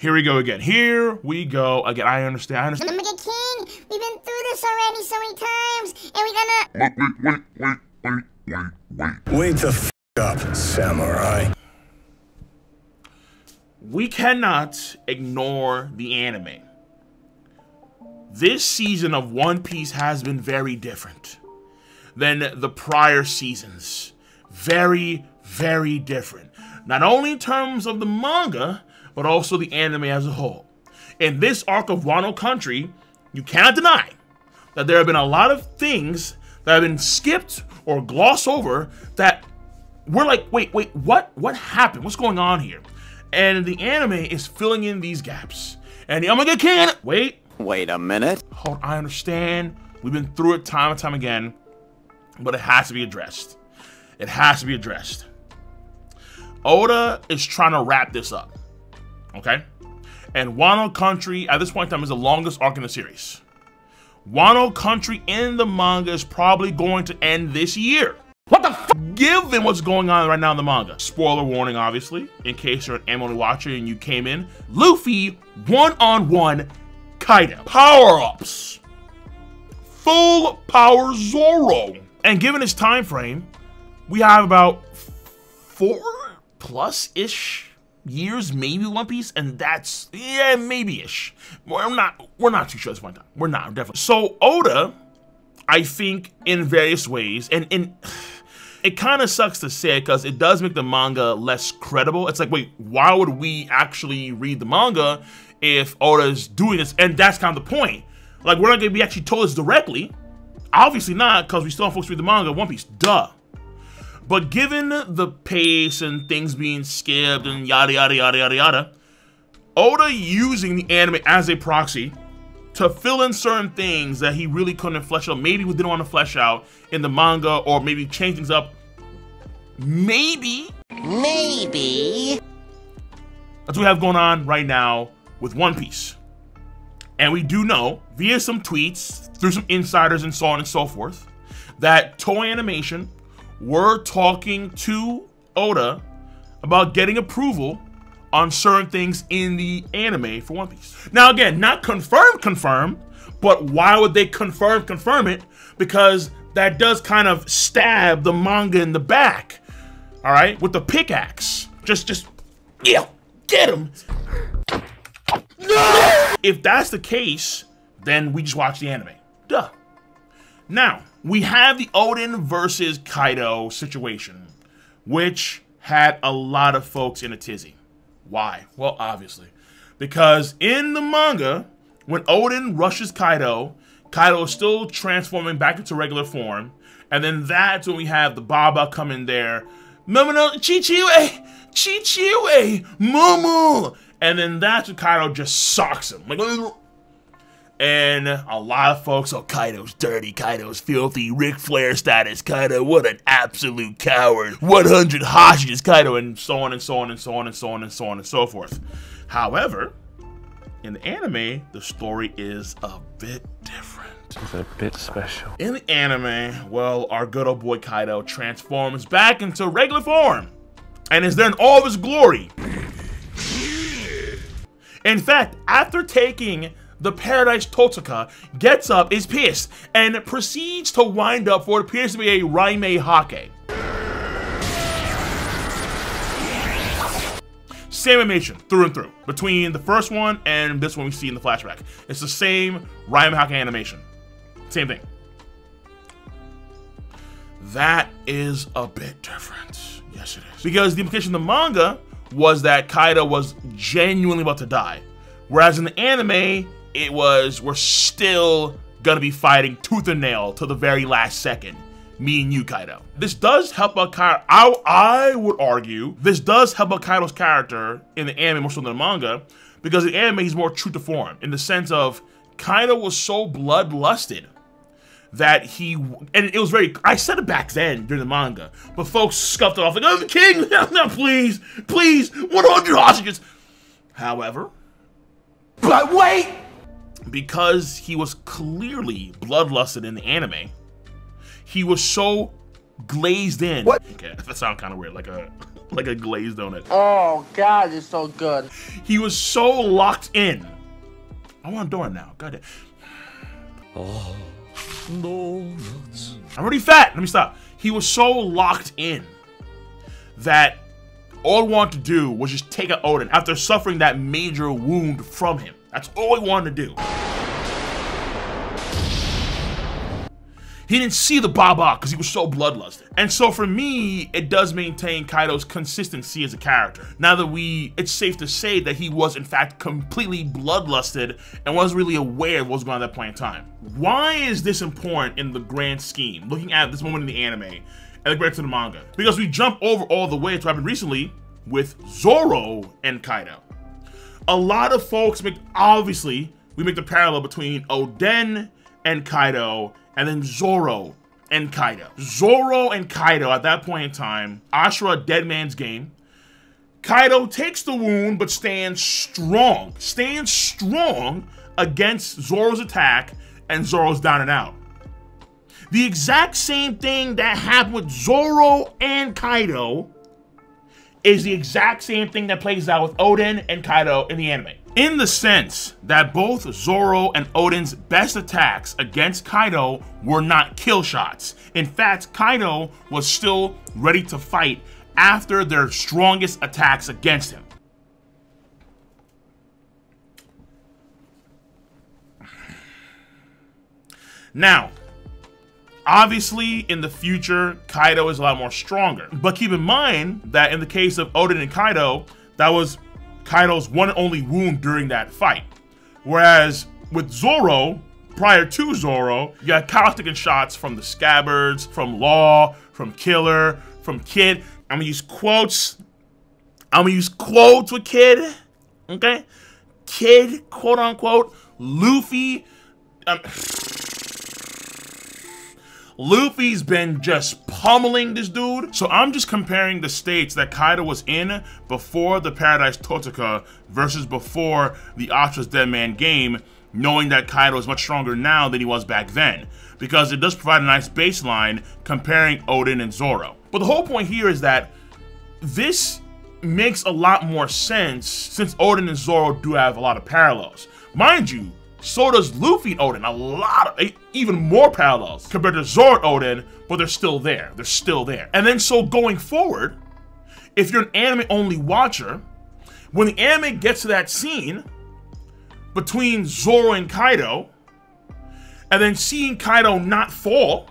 Here we go again. Here we go again. I understand. Omega King, we've been through this already so many times, and we gonna... Wait the f*** up, samurai. We cannot ignore the anime. This season of One Piece has been very different than the prior seasons. Very, very different. Not only in terms of the manga, but also the anime as a whole. In this arc of Wano Country, you cannot deny that there have been a lot of things that have been skipped or glossed over that we're like, wait, what happened? What's going on here? And the anime is filling in these gaps. And the Omega King, wait a minute. Hold, I understand. We've been through it time and time again, but it has to be addressed. It has to be addressed. Oda is trying to wrap this up, okay? And Wano Country, at this point in time, is the longest arc in the series. Wano Country in the manga is probably going to end this year. What the f? Given what's going on right now in the manga. Spoiler warning, obviously, in case you're an anime watcher and you came in. Luffy, one-on-one, Kaido. Power-ups. Full power Zoro. And given his time frame, we have about 4+ years, maybe One Piece, and that's, yeah, maybe-ish. We're not too sure at this point in time. We're not, definitely. So Oda, I think, in various ways, and it kind of sucks to say it because it does make the manga less credible. It's like, wait, why would we actually read the manga if Oda's doing this? And that's kind of the point. Like, we're not going to be actually told this directly. Obviously not, because we still have folks read the manga, One Piece, duh. But given the pace and things being skipped and yada, yada, yada, yada, yada, Oda using the anime as a proxy to fill in certain things that he really couldn't flesh out, maybe we didn't want to flesh out in the manga, or maybe change things up. Maybe. That's what we have going on right now with One Piece. And we do know, via some tweets, through some insiders and so on and so forth, that Toei Animation were talking to Oda about getting approval on certain things in the anime for One Piece. Now again, not confirmed, but why would they confirm it? Because that does kind of stab the manga in the back, all right, with the pickaxe. Just, yeah, get him. No! If that's the case, then we just watch the anime, duh. Now, we have the Oden versus Kaido situation, which had a lot of folks in a tizzy. Why? Well, obviously, because in the manga, when Oden rushes Kaido, Kaido is still transforming back into regular form, and then that's when we have the Baba come in there, Momono, Chichiwe, Momo, and then that's when Kaido just socks him. Like, and a lot of folks, oh, Kaido's dirty, Kaido's filthy, Ric Flair status, Kaido, what an absolute coward, 100 hostages, Kaido, and so on and so on and so on and so on and so on and so forth. However, in the anime, the story is a bit different. It's a bit special. In the anime, well, our good old boy Kaido transforms back into regular form and is there in all of his glory. In fact, after taking the Paradise Totsuka, gets up, is pissed, and proceeds to wind up for what appears to be a Raime Hake. Same animation, through and through, between the first one and this one we see in the flashback. It's the same Raime Hake animation. Same thing. That is a bit different. Yes, it is. Because the implication of the manga was that Kaido was genuinely about to die. Whereas in the anime, it was, we're still gonna be fighting tooth and nail till the very last second. Me and you, Kaido. This does help out Kaido. I would argue this does help out Kaido's character in the anime more so than the manga, because in the anime he's more true to form in the sense of Kaido was so bloodlusted that he, and it was very, I said it back then during the manga, but folks scuffed it off like, oh, the king, no, please, 100 hostages. However, but wait! Because he was clearly bloodlusted in the anime, he was so glazed in. What? Okay, that sounds kind of weird, like Like a glazed donut. Oh God, it's so good. He was so locked in. I want donut now. God damn. Oh, donuts. I'm already fat. Let me stop. He was so locked in that all he wanted to do was just take out Odin after suffering that major wound from him. That's all he wanted to do. He didn't see the Baba because he was so bloodlusted. And so for me, it does maintain Kaido's consistency as a character. Now that it's safe to say that he was in fact completely bloodlusted and wasn't really aware of what was going on at that point in time. Why is this important in the grand scheme, looking at this moment in the anime and compared to the manga? Because we jump over all the way to what happened recently with Zoro and Kaido. A lot of folks obviously, we make the parallel between Oden and Kaido, and then Zoro and Kaido. Zoro and Kaido, at that point in time, Ashura dead man's game. Kaido takes the wound, but stands strong against Zoro's attack, and Zoro's down and out. The exact same thing that happened with Zoro and Kaido is the exact same thing that plays out with Oden and Kaido in the anime. In the sense that both Zoro and Oden's best attacks against Kaido were not kill shots. In fact, Kaido was still ready to fight after their strongest attacks against him. Now, obviously, in the future, Kaido is a lot more stronger. But keep in mind that in the case of Oden and Kaido, that was Kaido's one and only wound during that fight. Whereas with Zoro, prior to Zoro, you got Kaido taking shots from the Scabbards, from Law, from Killer, from Kid. I'm gonna use quotes. With Kid, okay? Kid, quote unquote, Luffy. Luffy's been just pummeling this dude. So I'm just comparing the states that Kaido was in before the Paradise Totaka versus before the Ashura's Dead Man game, knowing that Kaido is much stronger now than he was back then, because it does provide a nice baseline comparing Oden and Zoro. But the whole point here is that this makes a lot more sense since Oden and Zoro do have a lot of parallels. Mind you, so does Luffy and Oden, a lot of, even more parallels compared to Zoro and Oden, but they're still there. They're still there. And then so going forward, if you're an anime-only watcher, when the anime gets to that scene between Zoro and Kaido, and then seeing Kaido not fall,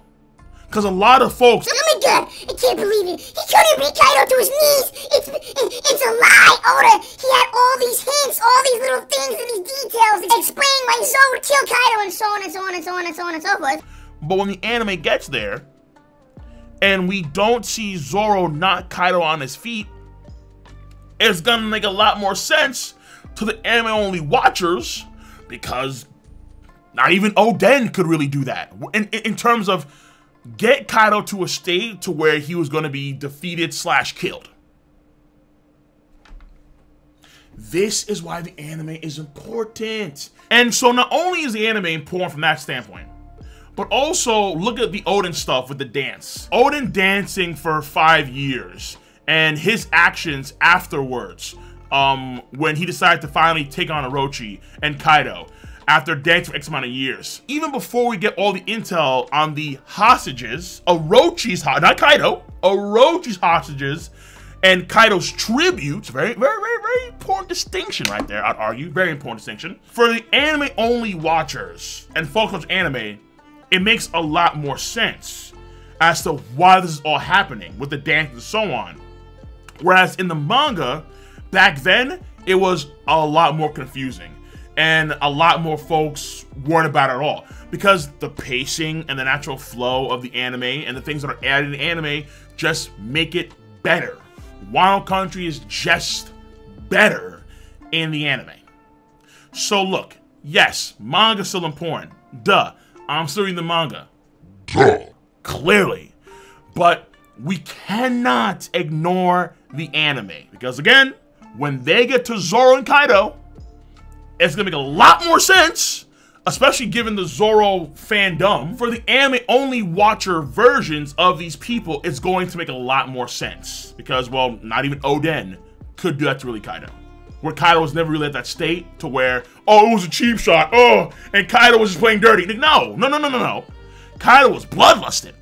because a lot of folks— oh my god, I can't believe it. He couldn't beat Kaido to his knees. It's a lie, Oda. He had all these hints, all these little things and these details that explain why Zoro would kill Kaido, and so on and so on and so on and so on and so forth. But when the anime gets there, and we don't see Zoro knock Kaido on his feet, it's gonna make a lot more sense to the anime-only watchers, because not even Oden could really do that. In terms of get Kaido to a state to where he was going to be defeated / killed. This is why the anime is important. And so not only is the anime important from that standpoint, but also look at the Oden stuff with the dance. Oden dancing for 5 years and his actions afterwards, when he decided to finally take on Orochi and Kaido after dancing for X amount of years. Even before we get all the intel on the hostages, Orochi's, not Kaido, Orochi's hostages and Kaido's tributes, very important distinction right there, I'd argue, very important distinction. For the anime-only watchers and folks watch anime, it makes a lot more sense as to why this is all happening with the dance and so on. Whereas in the manga, back then, it was a lot more confusing. And a lot more folks weren't about it at all, because the pacing and the natural flow of the anime and the things that are added in the anime just make it better. Wano Country is just better in the anime. So look, yes, manga's still important. Duh, I'm still reading the manga. Duh. Clearly. But we cannot ignore the anime, because again, when they get to Zoro and Kaido, it's gonna make a lot more sense especially given the Zoro fandom, for the anime-only watcher versions of these people, it's going to make a lot more sense. Because, well, not even Oden could do that to really Kaido. Where Kaido was never really at that state to where, oh, it was a cheap shot, oh, and Kaido was just playing dirty. No. Kaido was bloodlusted.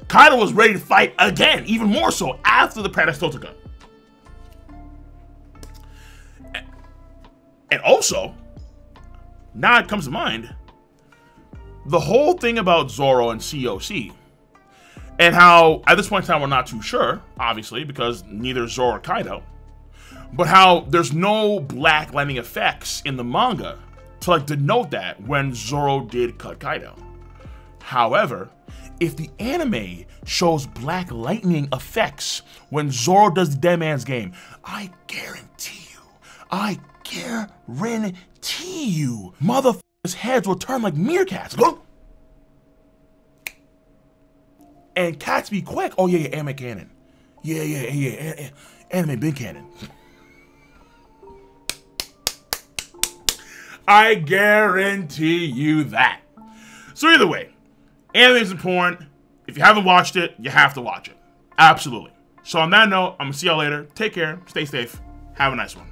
Kaido was ready to fight again, even more so after the Paradise Totaka. And also, now it comes to mind, the whole thing about Zoro and COC, and how, at this point in time, we're not too sure, obviously, because neither Zoro or Kaido, but how there's no black lightning effects in the manga to like denote that when Zoro did cut Kaido. However, if the anime shows black lightning effects when Zoro does the Dead Man's Game, I guarantee you, motherfuckers' heads will turn like meerkats. And cats be quick. Oh yeah, anime canon. Yeah, anime big canon. I guarantee you that. So either way, anime is important. If you haven't watched it, you have to watch it. Absolutely. So on that note, I'm gonna see y'all later. Take care, stay safe, have a nice one.